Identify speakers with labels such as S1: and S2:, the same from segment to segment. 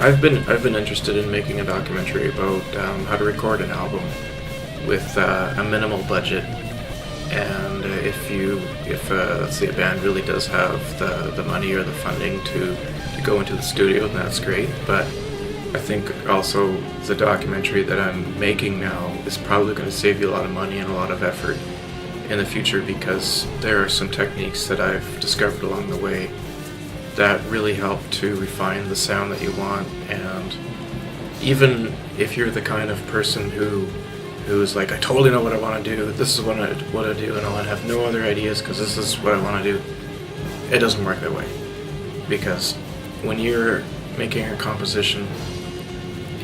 S1: I've been interested in making a documentary about how to record an album with a minimal budget, and if let's say a band really does have the money or the funding to go into the studio, then that's great. But I think also the documentary that I'm making now is probably going to save you a lot of money and a lot of effort in the future, because there are some techniques that I've discovered along the way that really help to refine the sound that you want. And even if you're the kind of person who's like, I totally know what I want to do, this is what I do, and I have no other ideas because this is what I want to do, it doesn't work that way. Because when you're making a composition,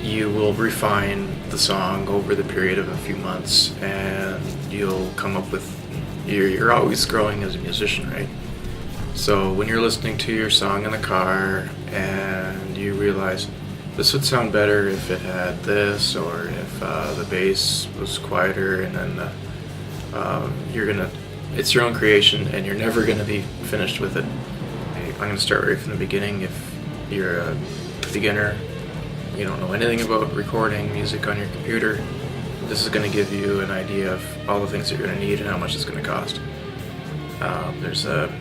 S1: you will refine the song over the period of a few months, and you'll come up with, you're always growing as a musician, right? So when you're listening to your song in the car and you realize this would sound better if it had this, or if the bass was quieter, and then it's your own creation and you're never gonna be finished with it. I'm gonna start right from the beginning. If you're a beginner, you don't know anything about recording music on your computer, this is going to give you an idea of all the things that you're going to need and how much it's going to cost. There's a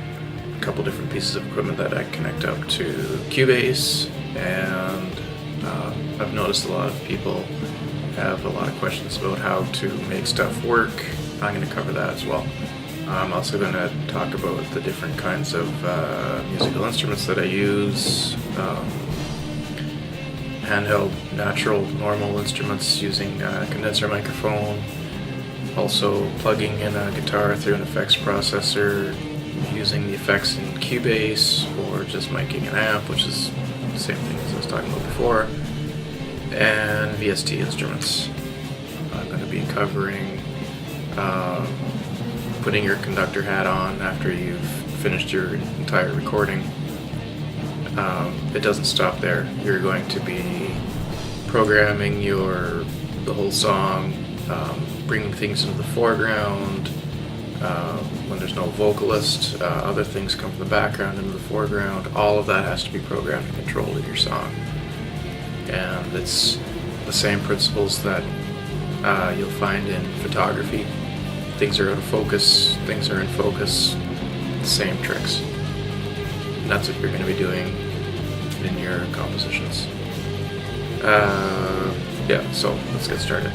S1: couple different pieces of equipment that I connect up to Cubase, and I've noticed a lot of people have a lot of questions about how to make stuff work. I'm going to cover that as well. I'm also going to talk about the different kinds of musical instruments that I use. Handheld, natural, normal instruments using a condenser microphone, also plugging in a guitar through an effects processor, using the effects in Cubase, or just miking an amp, which is the same thing as I was talking about before, and VST instruments. I'm going to be covering putting your conductor hat on after you've finished your entire recording. It doesn't stop there. You're going to be programming the whole song, bringing things into the foreground. When there's no vocalist, other things come from the background into the foreground. All of that has to be programmed and controlled in your song. And it's the same principles that you'll find in photography. Things are out of focus, things are in focus, the same tricks. And that's what you're going to be doing in your compositions. Yeah, so let's get started.